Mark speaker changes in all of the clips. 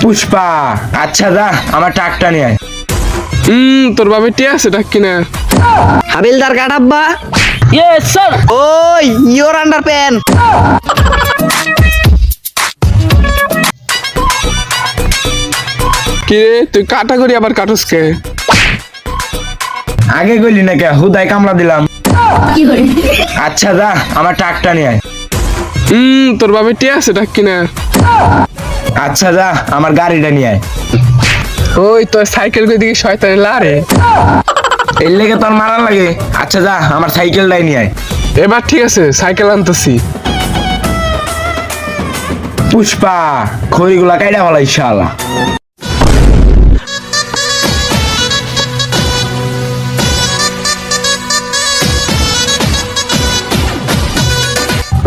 Speaker 1: পুষ্পা আচ্ছা যা আমার ট্রাকটা নিয়ে আয়।
Speaker 2: তোর বাবা টিয়া আছে ডাক কিনা।
Speaker 3: হাবিলদার কাটাব্বা।
Speaker 4: Yes sir.
Speaker 3: ওই ইওর আন্ডার প্যান।
Speaker 2: কি রে তুই কাটা করি আবার কাটস কে?
Speaker 1: আগে কইলি না কে হুদাই কামলা দিলাম। আচ্ছা যা আমার ট্রাকটা নিয়ে আয়।
Speaker 2: তোর বাবা টিয়া আছে ডাক কিনা।
Speaker 1: আচ্ছা যা আমার গাড়িটা নিয়ে আয়।
Speaker 2: ওই তোর সাইকেল কই দিকে শয়তানে লারে।
Speaker 1: এর লেগে তোর মারা লাগে। আচ্ছা যা আমার সাইকেলটাই নিয়ে আয়।
Speaker 2: এবার ঠিক আছে সাইকেল আনতেছি।
Speaker 1: পুষ্পা খড়িগুলা কাইডা বলা ইনশাআল্লাহ।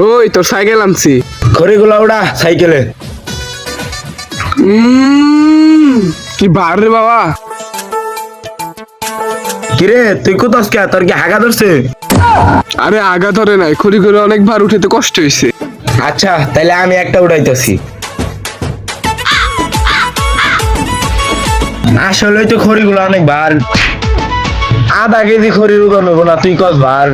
Speaker 2: ওই তোর সাইকেল আনছি।
Speaker 1: খড়িগুলা ওড়া সাইকেলে।
Speaker 2: কি বার রে বাবা।
Speaker 1: কিরে তুই কোথাস কে? তোর কি হাগা ধরছে?
Speaker 2: আরে আগা ধরে নাই, খড়ি করে অনেকবার উঠেতে কষ্ট হয়েছে।
Speaker 1: আচ্ছা তাহলে আমি একটা উড়াইতেছি। আসলে তো খড়িগুলো অনেক বার, আধা কেজি খড়ির উদান হবো না, তুই কত বার।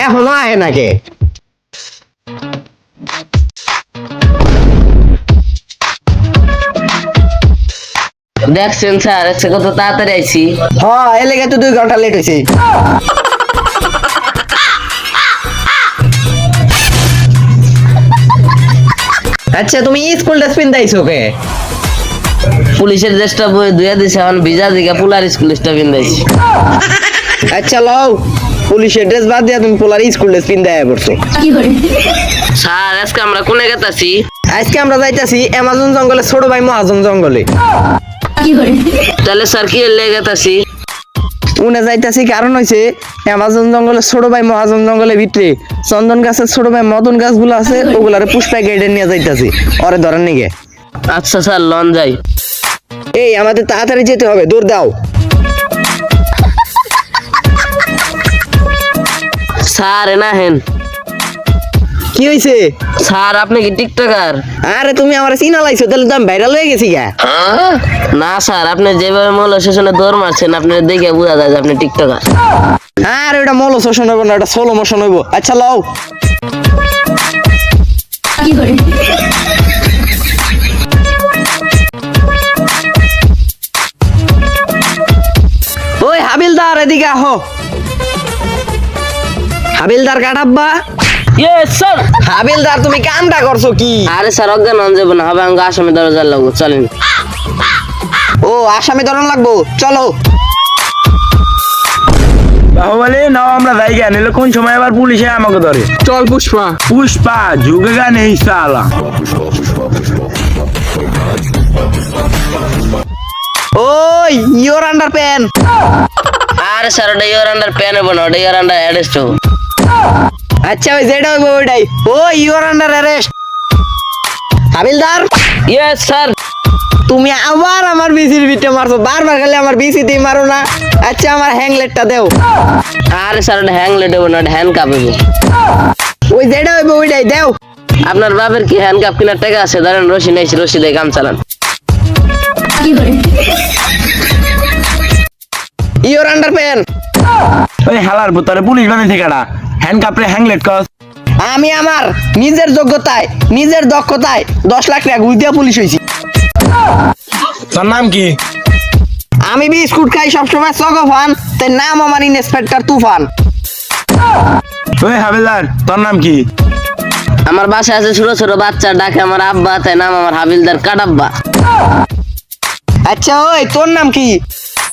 Speaker 3: এখনো আয় নাকি?
Speaker 4: দেখছেন স্যার আজকে কত তাড়াতাড়ি আইছি।
Speaker 3: হ্যাঁ এ লেগে তো 2 ঘন্টা লেট হয়েছে। আচ্ছা তুমি স্কুল ড্রেস পিন্দাইছো কে?
Speaker 4: পুলিশের ড্রেসটা বই দুয়া দিছে, এখন ভিজা দিকে পুলার স্কুল ড্রেসটা পিন্দাইছি।
Speaker 3: আচ্ছা লও পুলিশের ড্রেস বাদ দিয়া তুমি পোলার স্কুল ড্রেস পিন্দাইয়া পড়ছো।
Speaker 4: স্যার আজকে আমরা কোনে গেতাছি?
Speaker 3: আজকে আমরা যাইতাছি অ্যামাজন জঙ্গলে, ছোট ভাই মহাজন জঙ্গলে।
Speaker 4: তাহলে স্যার কি লেগে গেতাছি?
Speaker 3: উনে যাইতাছি কারণ হইছে অ্যামাজন জঙ্গলে ছোট ভাই মহাজন জঙ্গলের ভিতরে চন্দন গাছের ছোট ভাই মদন গাছগুলো আছে, ওগুলারে পুষ্পায় গাইডে নিয়ে যাইতাছি ওরে ধরেন নিগে।
Speaker 4: আচ্ছা স্যার লন যাই।
Speaker 3: এই আমাদের তাড়াতাড়ি যেতে হবে, দৌড় দাও।
Speaker 4: স্যার এনা হেন।
Speaker 3: কি হইছে?
Speaker 4: স্যার আপনি কি টিকটকার?
Speaker 3: আরে তুমি আমার চিনা লাইছো, তাহলে তো আমি ভাইরাল হয়ে গেছি গা।
Speaker 4: না স্যার আপনি যেভাবে মূল স্টেশনে দৌড় মারছেন আপনার দেখে বোঝা যায় যে আপনি টিকটকার।
Speaker 3: আরে ওটা মল মোশন হইব না, ওটা সোলো মোশন হইব। আচ্ছা লও। ওই হাবিলদার এদিকে আহো। হাবিলদার কাটাব্বা।
Speaker 4: Yes sir.
Speaker 3: হাবিলদার তুমি কামটা করছো কি?
Speaker 4: আরে স্যার অজ্ঞান হন যাবো না, হবে আমাকে আসামি দরজার লাগবো, চলেন।
Speaker 3: ও আসামি ধরন লাগবো, চলো।
Speaker 1: বাহুবলী নাও আমরা জায়গা নিলে কোন সময় আবার পুলিশে আমাকে ধরে।
Speaker 2: চল পুষ্পা।
Speaker 1: পুষ্পা ঝুঁকেগা নেই সালা।
Speaker 3: ওই ইওর আন্ডার প্যান।
Speaker 4: আরে স্যার ওটা ইয়ার আন্ডার প্যান হবো না, ওটা ইয়ার আন্ডার অ্যারেস্ট হবো।
Speaker 3: আচ্ছা ওই যেটা হইব ওইটাই। ও ইওর আন্ডার অ্যারেস্ট। হাবিলদার
Speaker 4: ইয়েস স্যার।
Speaker 3: তুমি আবার আমার বিসির ভিতরে মারছো, বারবার খালি আমার বিসিতে মারো না। আচ্ছা আমার হ্যাংলেটটা দেও।
Speaker 4: আরে স্যার ওটা হ্যাংলেট হবো না, ওটা হ্যান্ড কাপ হবো।
Speaker 3: ওই যেটা হইব ওইটাই দেও।
Speaker 4: আপনার বাপের কি হ্যান্ড কাপ কেনার টাকা আছে? ধরেন রশি নেই, রশি দিয়ে কাম চালান।
Speaker 3: Your under pan.
Speaker 1: ওই হালার ভুতরে পুলিশ বানিয়ে থেকেটা হ্যান্ড কাপড়ে হ্যাংলেট কস।
Speaker 3: আমি আমার নিজের যোগ্যতায় নিজের দক্ষতায় 10 লাখ টাকা ঘুষ দিয়া পুলিশ হয়েছি।
Speaker 1: তোর নাম কি?
Speaker 3: আমি বিস্কুট খাই সবসময় চকোফান, তাই নাম আমার ইন্সপেক্টর তুফান।
Speaker 1: ওই হাবিলদার তোর নাম কি?
Speaker 4: আমার বাসায় আছে ছোট ছোট বাচ্চা, ডাকে আমার আব্বা, তাই নাম আমার হাবিলদার কাটাব্বা।
Speaker 3: আচ্ছা ওই তোর নাম কি?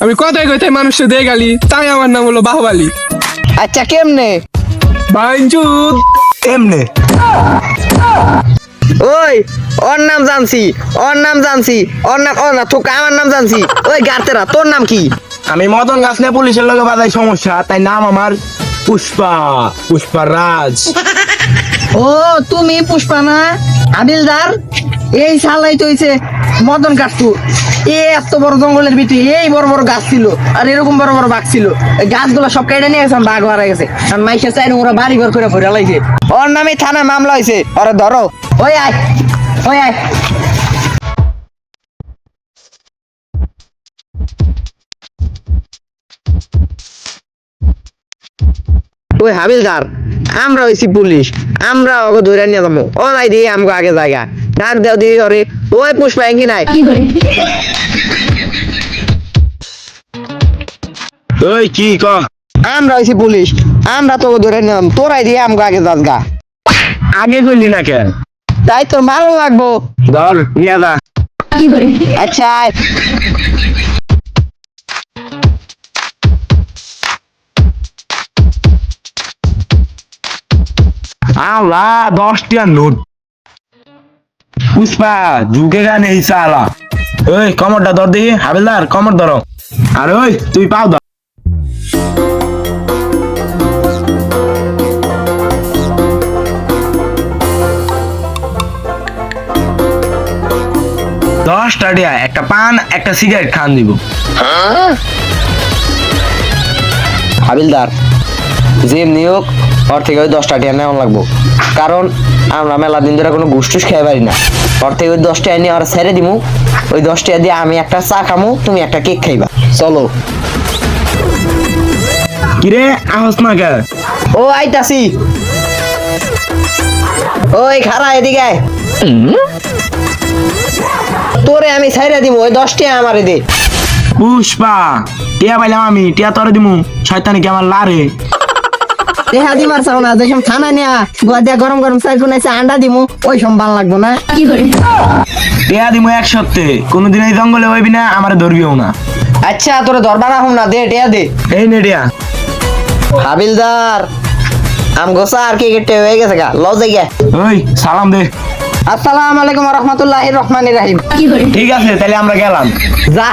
Speaker 2: আমি কথায় কথায় মানুষকে দিয়ে গালি, তাই আমার নাম হলো বাহুবলী।
Speaker 3: আচ্ছা কেমনে?
Speaker 2: বাইঞ্চুদ।
Speaker 1: এমনে।
Speaker 3: ওই ওর নাম জানছি, ওর নাম জানছি, ওর নাম ও না তোকে আমার নাম জানছি। ওই গার্তেরা তোর নাম কি?
Speaker 1: আমি মদন গাছ নিয়ে পুলিশের লগে বাজাই সমস্যা, তাই নাম আমার পুষ্পারাজ।
Speaker 3: ও তুমি পুষ্পা না হাবিলদার? এই শালাই তো হইছে মদন কাটতু। এত বড় জঙ্গলের ভিতরে এই বড় বড় গাছ ছিল, আর এরকম বড় বড় বাঘ ছিল। এই গাছগুলো সব কেটে নিয়ে গেছে, বাঘ মারা গেছে। আর মাইসে চাই ওরা বাড়ি ঘর করে ভরে লাইছে। ওর নামে থানা মামলা হয়েছে, ওরা ধরো। ওই আয়, ওই আয়। ওই হাবিলদার, আমরা হইছি পুলিশ, আমরা ওকে ধরে নিয়ে যাবো। ও নাই দিয়ে আমাকে আগে জায়গা ডাক দেও দিয়ে ধরে। ওই পুষ্পা এঙ্গি নাই।
Speaker 1: ওই কি ক?
Speaker 3: আমরা হইছি পুলিশ, আমরা তোকে ধরে নিলাম, তোরাই দিয়ে আমাকে আগে যাস গা।
Speaker 1: আগে কইলি না কেন?
Speaker 3: তাই তোর ভালো লাগবো।
Speaker 1: ধর নিয়ে যা।
Speaker 3: আচ্ছা আয়।
Speaker 1: আল্লাহ 10 টা নোট। পুষ্পা ঝুঁকেগা নেই সালা। ওই কমরটা ধর দেখি, হাবিলদার কমর ধরো। আর ওই তুই পাও ধর। দশটা টিয়া, একটা পান একটা সিগারেট খান দিব।
Speaker 3: হাবিলদার, যে নিয়োগ ওর থেকে ওই 10টা টিয়া নেওয়া লাগবো, কারণ আমরা মেলা দিন ধরে কোনো ঘুষ টুস খেয়ে পারি না। ওর থেকে ওই 10 টাকা নিয়ে ওরা ছেড়ে দিমু। ওই 10 টাকা দিয়ে আমি একটা চা খামু, তুমি একটা কেক খাইবা। চলো।
Speaker 1: কিরে আহস না কে?
Speaker 3: ও আইতাছি। ওই খারা এদিকে আয়। তোরে আমি ছেড়ে দিব, ওই 10 টাকা আমারে দে।
Speaker 1: পুষ্পা টিয়া পাইলাম আমি, টিয়া তোরে দিমু, শয়তানি কি আমার লারে?
Speaker 3: দেহা দিমার চাও না, যখন থানা নিয়া গুয়া দিয়া গরম গরম চাই কোনাইছে আন্ডা দিমু, ওই সব ভালো লাগবো না।
Speaker 1: টিয়া দিমু এক সপ্তাহে, কোনোদিন এই জঙ্গলে হইবি না, আমারে ধরবিও না।
Speaker 3: আচ্ছা তোরে ধরবা না, না দে টিয়া দে।
Speaker 1: এই নে টিয়া।
Speaker 3: হাবিলদার, আম গোসা আর কি কেটে হয়ে গেছে গা, লজে গে।
Speaker 1: ওই সালাম দে।
Speaker 3: আসসালামু আলাইকুম ওয়া রাহমাতুল্লাহির রহমানির রহিম।
Speaker 1: ঠিক আছে তাহলে আমরা গেলাম।
Speaker 3: যা।